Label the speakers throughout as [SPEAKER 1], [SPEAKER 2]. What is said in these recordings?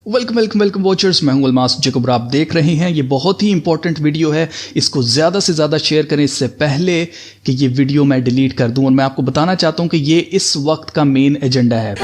[SPEAKER 1] Welcome welcome welcome watchers, मैं हूं Almas Jacob. आप देख रहे हैं ये बहुत ही इंपॉर्टेंट वीडियो है। इसको ज़्यादा से ज़्यादा शेयर करें इससे पहले कि ये वीडियो मैं डिलीट कर दूं। और मैं आपको बताना चाहता हूं कि ये इस वक्त का मेन एजेंडा है।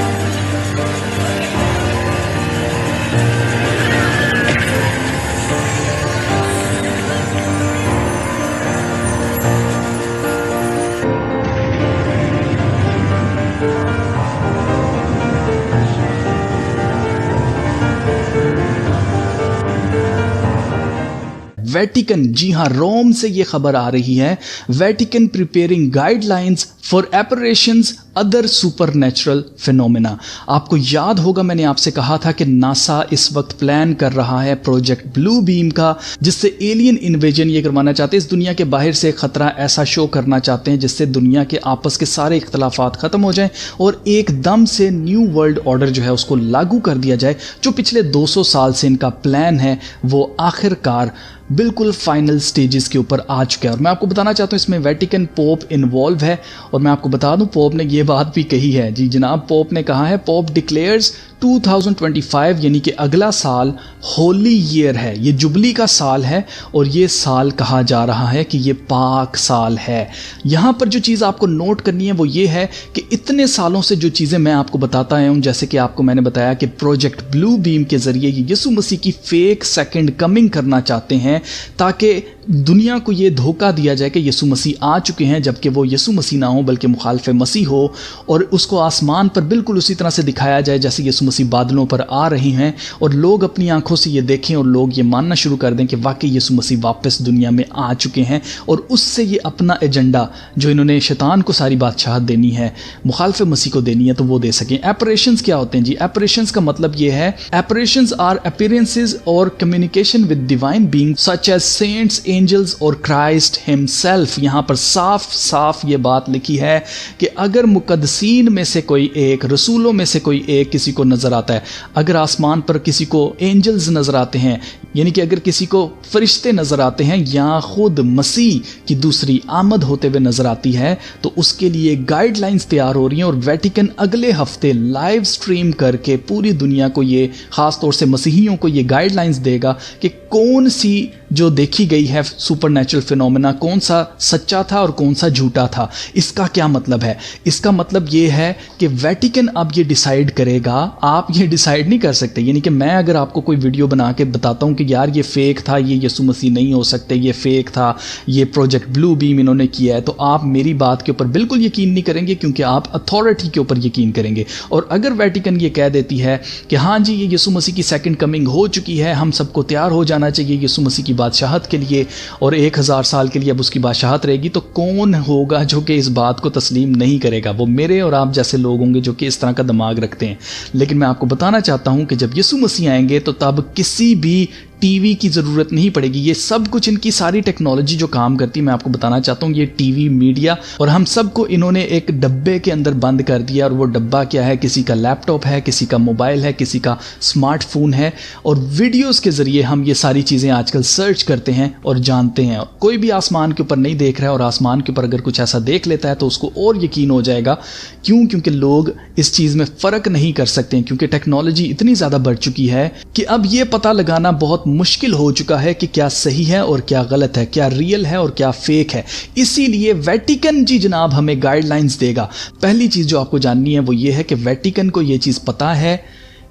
[SPEAKER 1] वेटिकन, जी हां, रोम से ये खबर आ रही है। Vatican preparing guidelines for apparitions other supernatural phenomena. आपको याद होगा मैंने आपसे कहा था कि नासा इस वक्त प्लान कर रहा है प्रोजेक्ट ब्लू बीम का, जिससे एलियन इन्वेजन ये करवाना चाहते हैं। इस दुनिया के बाहर से खतरा ऐसा शो करना चाहते हैं जिससे दुनिया के आपस के सारे इख्तलाफात खत्म हो जाएं और एकदम से न्यू वर्ल्ड ऑर्डर जो है उसको लागू कर दिया जाए। जो पिछले 200 साल से इनका प्लान है वो आखिरकार बिल्कुल फाइनल स्टेजेस के ऊपर आ चुका है। और मैं आपको बताना चाहता हूँ इसमें वेटिकन पोप इन्वॉल्व है। और मैं आपको बता दूं पोप ने ये बात भी कही है। जी जनाब, पोप ने कहा है, पोप डिक्लेयर्स 2025 यानी कि अगला साल होली ईयर है, ये जुबली का साल है। और ये साल कहा जा रहा है कि ये पाक साल है। यहाँ पर जो चीज़ आपको नोट करनी है वो ये है कि इतने सालों से जो चीज़ें मैं आपको बताता आया हूँ, जैसे कि आपको मैंने बताया कि प्रोजेक्ट ब्लू बीम के ज़रिए यीशु मसीह की फेक सेकंड कमिंग करना चाहते हैं ताकि दुनिया को ये धोखा दिया जाए कि यीशु मसीह आ चुके हैं, जबकि वो यीशु मसीह ना हो बल्कि मुखालिफ मसीह हो। और उसको आसमान पर बिल्कुल उसी तरह से दिखाया जाए जैसे यीशु मसीह बादलों पर आ रही हैं, और लोग अपनी आंखों से ये देखें और लोग ये मानना शुरू कर दें कि वाकई यीशु मसीह वापस दुनिया में आ चुके हैं। और उससे ये अपना एजेंडा जो इन्होंने शैतान को सारी बादशाहत देनी है, मुखालिफ मसीह को देनी है, तो वो दे सकें। एपरेशंस क्या होते हैं जी? एपरेशंस का मतलब ये है, एपरेशंस आर अपीयरेंसेस और communication with divine being such as saints, angels और क्राइस्ट हिमसेल्फ। यहां पर साफ साफ ये बात लिखी है कि अगर मुकद्दसीन में से कोई एक, रसूलों में से कोई एक किसी को नजर आता है, अगर आसमान पर किसी को एंजल्स नजर आते हैं, यानी कि अगर किसी को फरिश्ते नजर आते हैं या खुद मसीह की दूसरी आमद होते हुए नजर आती है, तो उसके लिए गाइडलाइंस तैयार हो रही हैं। और वेटिकन अगले हफ्ते लाइव स्ट्रीम करके पूरी दुनिया को ये, खास तौर से मसीहियों को ये गाइडलाइंस देगा कि कौन सी जो देखी गई है सुपरनैचुरल फिनोमेना, कौन सा सच्चा था और कौन सा झूठा था। इसका क्या मतलब है? इसका मतलब ये है कि वेटिकन अब ये डिसाइड करेगा, आप ये डिसाइड नहीं कर सकते। यानी कि मैं अगर आपको कोई वीडियो बना के बताता हूँ कि यार ये फेक था, ये यीशु मसीह नहीं हो सकते, ये फेक था, ये प्रोजेक्ट ब्लू बीम इन्होंने किया है, तो आप मेरी बात के ऊपर बिल्कुल यकीन नहीं करेंगे, क्योंकि आप अथॉरिटी के ऊपर यकीन करेंगे। और अगर वेटिकन ये कह देती है कि हाँ जी ये यीशु मसीह की सेकंड कमिंग हो चुकी है, हम सबको तैयार हो जाना चाहिए यीशु मसीह की बादशाहत के लिए, और 1000 साल के लिए अब उसकी बादशाहत रहेगी, तो कौन होगा जो कि इस बात को तस्लीम नहीं करेगा? वो मेरे और आप जैसे लोग होंगे जो कि इस तरह का दिमाग रखते हैं। लेकिन मैं आपको बताना चाहता हूं कि जब यीशु मसीह आएंगे तो तब किसी भी टीवी की ज़रूरत नहीं पड़ेगी। ये सब कुछ, इनकी सारी टेक्नोलॉजी जो काम करती है, मैं आपको बताना चाहता हूँ, ये टीवी, मीडिया और हम सबको इन्होंने एक डब्बे के अंदर बंद कर दिया। और वो डब्बा क्या है? किसी का लैपटॉप है, किसी का मोबाइल है, किसी का स्मार्टफोन है। और वीडियोस के ज़रिए हम ये सारी चीज़ें आजकल सर्च करते हैं और जानते हैं। कोई भी आसमान के ऊपर नहीं देख रहा है, और आसमान के ऊपर अगर कुछ ऐसा देख लेता है तो उसको और यकीन हो जाएगा। क्यों? क्योंकि लोग इस चीज़ में फ़र्क नहीं कर सकते हैं, क्योंकि टेक्नोलॉजी इतनी ज़्यादा बढ़ चुकी है कि अब ये पता लगाना बहुत मुश्किल हो चुका है कि क्या सही है और क्या गलत है, क्या रियल है और क्या फेक है। इसीलिए वेटिकन जी जनाब हमें गाइडलाइंस देगा। पहली चीज जो आपको जाननी है वो ये है कि वेटिकन को ये चीज पता है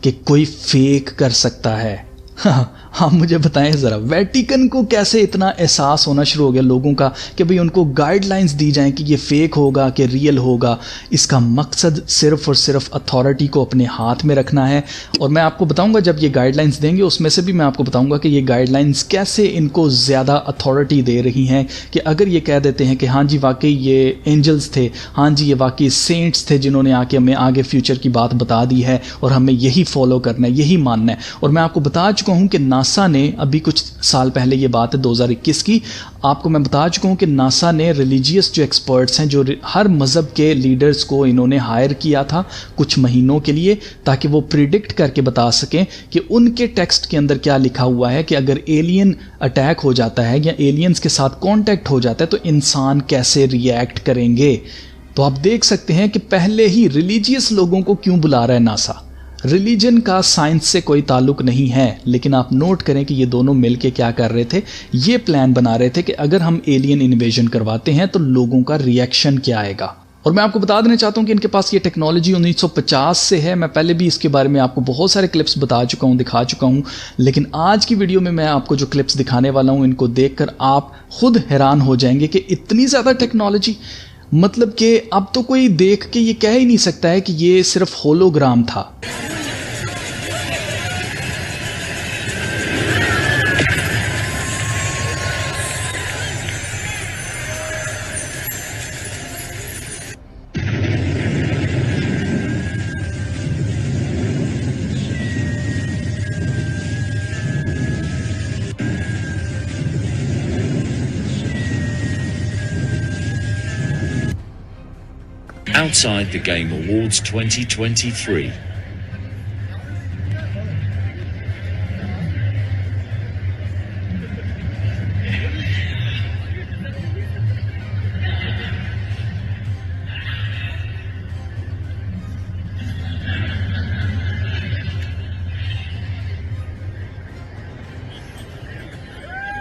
[SPEAKER 1] कि कोई फेक कर सकता है। हाँ, मुझे बताएं ज़रा, वेटिकन को कैसे इतना एहसास होना शुरू हो गया लोगों का कि भाई उनको गाइडलाइंस दी जाएं कि ये फेक होगा कि रियल होगा? इसका मकसद सिर्फ और सिर्फ अथॉरिटी को अपने हाथ में रखना है। और मैं आपको बताऊंगा जब ये गाइडलाइंस देंगे उसमें से भी मैं आपको बताऊंगा कि ये गाइडलाइंस कैसे इनको ज़्यादा अथॉरिटी दे रही हैं। कि अगर ये कह देते हैं कि हाँ जी वाकई ये एंजल्स थे, हाँ जी ये वाकई सेंट्स थे जिन्होंने आके हमें आगे फ्यूचर की बात बता दी है और हमें यही फॉलो करना है, यही मानना है। और मैं आपको बता चुका हूँ कि नासा ने अभी कुछ साल पहले, ये बात है 2021 की, आपको मैं बता चुका हूँ कि नासा ने रिलीजियस जो एक्सपर्ट्स हैं, जो हर मज़हब के लीडर्स को इन्होंने हायर किया था कुछ महीनों के लिए, ताकि वो प्रिडिक्ट करके बता सकें कि उनके टेक्स्ट के अंदर क्या लिखा हुआ है कि अगर एलियन अटैक हो जाता है या एलियंस के साथ कॉन्टैक्ट हो जाता है तो इंसान कैसे रिएक्ट करेंगे। तो आप देख सकते हैं कि पहले ही रिलीजियस लोगों को क्यों बुला रहा है नासा। रिलीजन का साइंस से कोई ताल्लुक नहीं है, लेकिन आप नोट करें कि ये दोनों मिलके क्या कर रहे थे, ये प्लान बना रहे थे कि अगर हम एलियन इन्वेजन करवाते हैं तो लोगों का रिएक्शन क्या आएगा। और मैं आपको बता देना चाहता हूं कि इनके पास ये टेक्नोलॉजी 1950 से है। मैं पहले भी इसके बारे में आपको बहुत सारे क्लिप्स बता चुका हूं, दिखा चुका हूं, लेकिन आज की वीडियो में मैं आपको जो क्लिप्स दिखाने वाला हूं, इनको देखकर आप खुद हैरान हो जाएंगे कि इतनी ज़्यादा टेक्नोलॉजी, मतलब कि अब तो कोई देख के ये कह ही नहीं सकता है कि ये सिर्फ होलोग्राम था।
[SPEAKER 2] Outside the Game Awards 2023.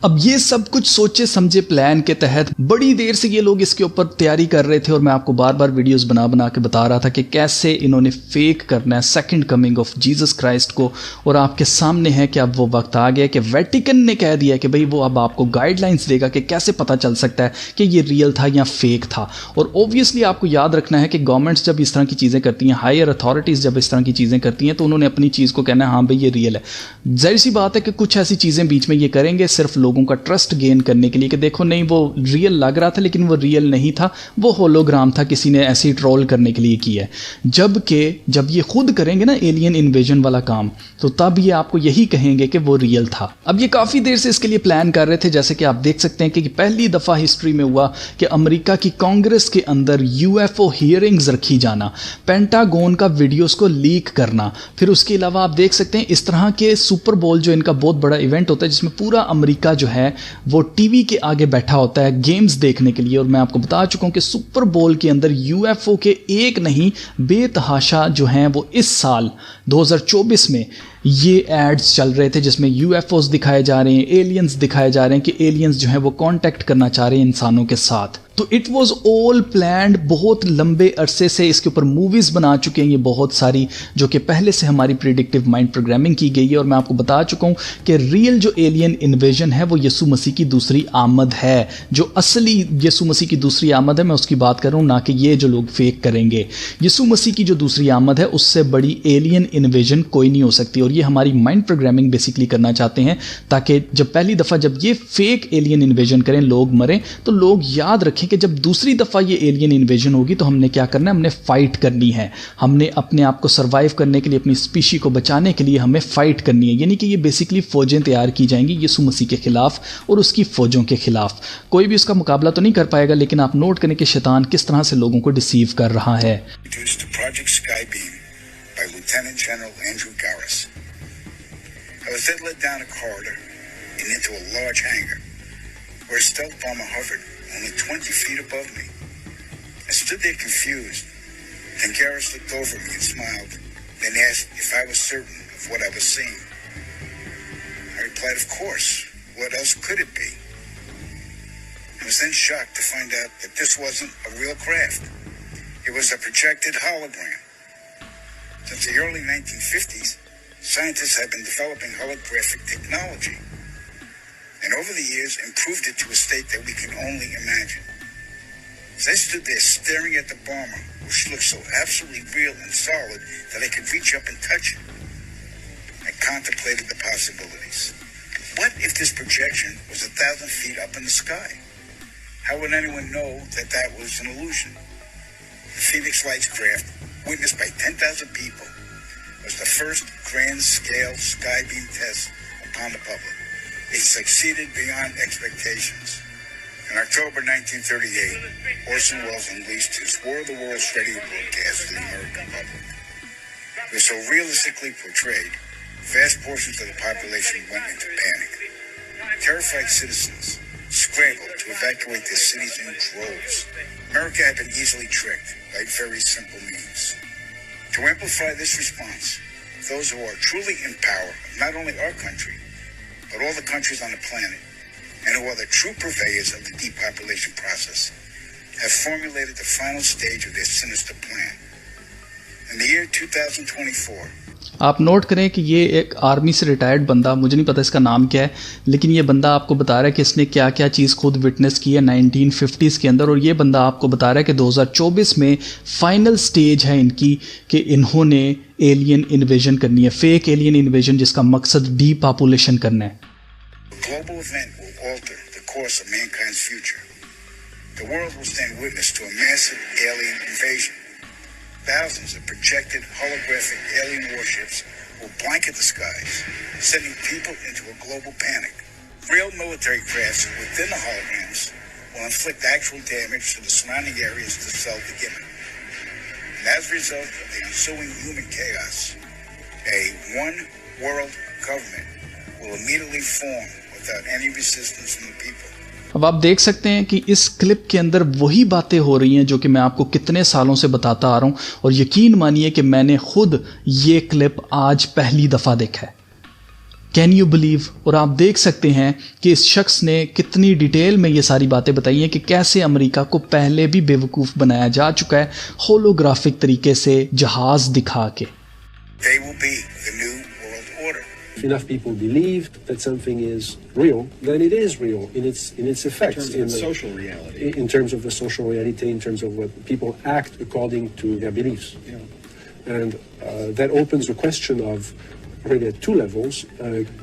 [SPEAKER 1] अब ये सब कुछ सोचे समझे प्लान के तहत बड़ी देर से ये लोग इसके ऊपर तैयारी कर रहे थे, और मैं आपको बार बार वीडियोस बना बना के बता रहा था कि कैसे इन्होंने फेक करना है second coming of Jesus Christ को। और आपके सामने है कि अब वो वक्त आ गया कि वेटिकन ने कह दिया कि भाई वो अब आपको गाइडलाइंस देगा कि कैसे पता चल सकता है कि ये रियल था या फेक था। और ऑब्वियसली आपको याद रखना है कि गवर्नमेंट्स जब इस तरह की चीज़ें करती हैं, हायर अथॉरिटीज़ जब इस तरह की चीज़ें करती हैं, तो उन्होंने अपनी चीज़ को कहना है हाँ भाई ये रियल है। जाहिर सी बात है कि कुछ ऐसी चीज़ें बीच में ये करेंगे सिर्फ लोगों का ट्रस्ट गेन करने के लिए कि देखो नहीं वो रियल लग रहा था लेकिन वो रियल नहीं था, वो होलोग्राम था, किसी ने ऐसे ही ट्रोल करने के लिए किया है। जबकि जब ये खुद करेंगे ना एलियन इन्वेजन वाला काम, तो तब ये आपको यही कहेंगे कि वो रियल था। अब ये काफ़ी देर से इसके लिए प्लान कर रहे थे, जैसे कि आप देख सकते हैं कि पहली दफ़ा हिस्ट्री में हुआ कि अमेरिका की कांग्रेस के अंदर यूएफओ हियरिंग्स रखी जाना, पेंटागन का वीडियोस को लीक करना, फिर उसके अलावा आप देख सकते हैं इस तरह के सुपर बोल जो इनका बहुत बड़ा इवेंट होता है जिसमें पूरा अमेरिका जो है वो टीवी के आगे बैठा होता है गेम्स देखने के लिए। और मैं आपको बता चुका हूं कि सुपर बोल के अंदर यूएफओ के एक नहीं बेतहाशा जो हैं वो इस साल 2024 में ये एड्स चल रहे थे जिसमें यूएफओस दिखाए जा रहे हैं, एलियंस दिखाए जा रहे हैं कि एलियंस जो है वो कांटेक्ट करना चाह रहे हैं इंसानों के साथ। तो इट वाज ऑल प्लान्ड। बहुत लंबे अरसे से इसके ऊपर मूवीज बना चुके हैं ये बहुत सारी, जो कि पहले से हमारी प्रिडिक्टिव माइंड प्रोग्रामिंग की गई है। और मैं आपको बता चुका हूं कि रियल जो एलियन इन्वेजन है वो यीशु मसीह की दूसरी आमद है। जो असली यीशु मसीह की दूसरी आमद है मैं उसकी बात कर रहा हूं, ना कि ये जो लोग फेक करेंगे। यीशु मसीह की जो दूसरी आमद है उससे बड़ी एलियन इन्वेजन कोई नहीं हो सकती। और ये हमारी माइंड प्रोग्रामिंग बेसिकली करना चाहते हैं ताकि जब पहली दफ़ा जब ये फेक एलियन इन्वेजन करें, लोग मरें, तो लोग याद रखें कि जब दूसरी दफ़ा ये एलियन इन्वेजन होगी तो हमने क्या करना है, हमने फाइट करनी है। हमने अपने आप को सर्वाइव करने के लिए, अपनी स्पीशी को बचाने के लिए हमें फाइट करनी है। यानी कि ये बेसिकली फ़ौजें तैयार की जाएंगी यीशु मसीह के खिलाफ और उसकी फ़ौजों के खिलाफ। कोई भी उसका मुकाबला तो नहीं कर पाएगा, लेकिन आप नोट करें कि शैतान किस तरह से लोगों को डिसीव कर रहा है।
[SPEAKER 3] I was then led down a corridor and into a large hangar where a stealth bomber hovered only 20 feet above me. I stood there confused. Then Garrus looked over me and smiled, then asked if I was certain of what I was seeing. I replied, of course. What else could it be? I was then shocked to find out that this wasn't a real craft. It was a projected hologram. Since the early 1950s, scientists have been developing holographic technology, and over the years improved it to a state that we can only imagine. As I stood there staring at the bomber, which looked so absolutely real and solid that I could reach up and touch it, I contemplated the possibilities. What if this projection was 1,000 feet up in the sky? How would anyone know that that was an illusion? The Phoenix Lights craft, witnessed by 10,000 people, was the first grand-scale skybeam test upon the public. It succeeded beyond expectations. In October 1938, Orson Welles unleashed his War of the Worlds radio broadcast to the American public. It was so realistically portrayed, vast portions of the population went into panic. Terrified citizens scrambled to evacuate their cities in droves. America had been easily tricked by very simple means. To amplify this response, those who are truly in power of not only our country, but all the countries on the planet, and who are the true purveyors of the depopulation process, have formulated the final stage of their sinister plan. In the year 2024,
[SPEAKER 1] आप note करें कि ये एक army से retired बंदा, मुझे नहीं पता इसका नाम क्या है, लेकिन ये बंदा आपको बता रहा है कि इसने क्या क्या चीज़ खुद विटनेस की है 1950s के अंदर, और ये बंदा आपको बता रहा है कि 2024 में फाइनल स्टेज है इनकी कि इन्होंने एलियन इन्वेजन करनी है, फेक एलियन इन्वेजन जिसका मकसद डीपॉपुलेशन करना है।
[SPEAKER 3] global event will alter the course of mankind's future. The world will stand witness to a massive alien invasion. Thousands of projected holographic alien warships will blanket the skies, sending people into a global panic. Real military crafts within the holograms will inflict actual damage to the surrounding areas the cell beginning. And as a result of the ensuing human chaos, a one-world government will immediately form without any resistance from the people.
[SPEAKER 1] अब आप देख सकते हैं कि इस clip के अंदर वही बातें हो रही हैं जो कि मैं आपको कितने सालों से बताता आ रहा हूं, और यकीन मानिए कि मैंने खुद ये क्लिप आज पहली दफ़ा देखा है। Can you believe? और आप देख सकते हैं कि इस शख्स ने कितनी डिटेल में ये सारी बातें बताई हैं कि कैसे अमेरिका को पहले भी बेवकूफ़ बनाया जा चुका है होलोग्राफिक तरीके से जहाज़ दिखा के।
[SPEAKER 3] They will be the new world order.
[SPEAKER 4] If enough people believed that something is real, then it is real in its effects,
[SPEAKER 5] in terms of social reality,
[SPEAKER 4] in terms of the social reality, in terms of what people act according to their beliefs.
[SPEAKER 5] Yeah.
[SPEAKER 4] And that opens the question of really at two levels,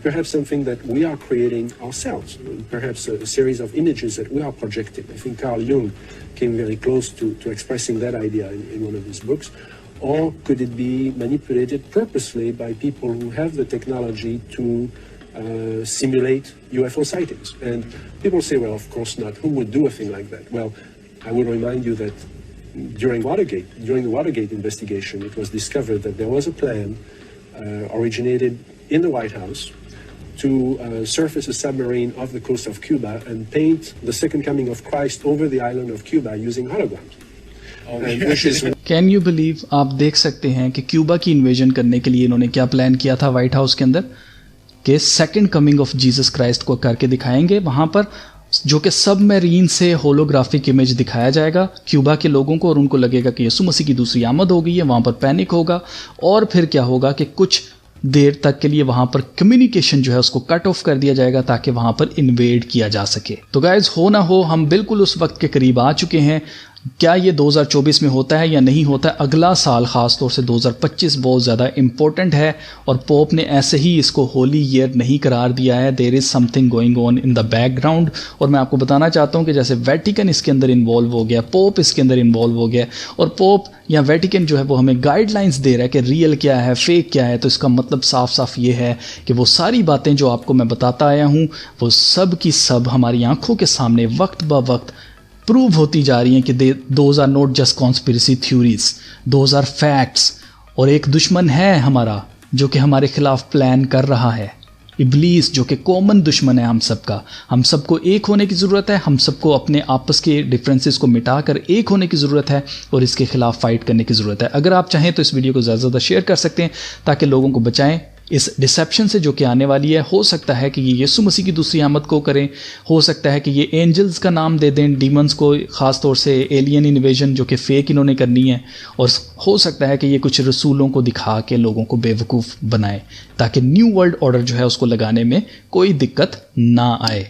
[SPEAKER 4] perhaps something that we are creating ourselves, perhaps a series of images that we are projecting. I think Carl Jung came very close to expressing that idea in one of his books. Or could it be manipulated purposely by people who have the technology to simulate UFO sightings? And people say, well, of course not. Who would do a thing like that? Well, I would remind you that during the Watergate investigation, it was discovered that there was a plan originated in the White House to surface a submarine off the coast of Cuba and paint the second coming of Christ over the island of Cuba using holograms.
[SPEAKER 1] Can you believe? आप देख सकते हैं कि Cuba की invasion करने के लिए इन्होंने क्या प्लान किया था व्हाइट हाउस के अंदर, कि second coming of Jesus Christ को करके दिखाएंगे वहां पर, जो कि सबमरीन से होलोग्राफिक इमेज दिखाया जाएगा क्यूबा के लोगों को, और उनको लगेगा कि यीशु मसीह की दूसरी आमद हो गई है, वहां पर पैनिक होगा, और फिर क्या होगा कि कुछ देर तक के लिए वहां पर कम्युनिकेशन जो है उसको कट ऑफ कर दिया जाएगा ताकि वहां पर इन्वेड किया जा सके। तो गाइज, हो ना हो, हम बिल्कुल उस वक्त के करीब आ चुके हैं। क्या ये 2024 में होता है या नहीं होता है? अगला साल ख़ास तौर से 2025 बहुत ज़्यादा इम्पोर्टेंट है, और पोप ने ऐसे ही इसको होली ईयर नहीं करार दिया है। There is something going on in the background, और मैं आपको बताना चाहता हूँ कि जैसे वेटिकन इसके अंदर इन्वॉल्व हो गया, पोप इसके अंदर इन्वॉल्व हो गया, और पोप या वेटिकन जो है वो हमें गाइडलाइंस दे रहा है कि रियल क्या है, फेक क्या है। तो इसका मतलब साफ साफ ये है कि वो सारी बातें जो आपको मैं बताता आया हूँ वो सब की सब हमारी आंखों के सामने वक्त ब वक्त प्रूव होती जा रही हैं कि those are not just conspiracy theories, those are facts. और एक दुश्मन है हमारा जो कि हमारे खिलाफ प्लान कर रहा है, इब्लीस, जो कि कॉमन दुश्मन है हम सबका। हम सबको एक होने की ज़रूरत है, हम सबको अपने आपस के डिफरेंसेस को मिटाकर एक होने की ज़रूरत है, और इसके खिलाफ फाइट करने की ज़रूरत है। अगर आप चाहें तो इस वीडियो को ज़्यादा से ज़्यादा शेयर कर सकते हैं ताकि लोगों को बचाएं इस डिसेप्शन से जो कि आने वाली है। हो सकता है कि ये यीशु मसीह की दूसरी आमद को करें, हो सकता है कि ये एंजल्स का नाम दे दें डीमंस को, ख़ास तौर से एलियन इन्वेजन जो कि फ़ेक इन्होंने करनी है, और हो सकता है कि ये कुछ रसूलों को दिखा के लोगों को बेवकूफ़ बनाए ताकि न्यू वर्ल्ड ऑर्डर जो है उसको लगाने में कोई दिक्कत ना आए।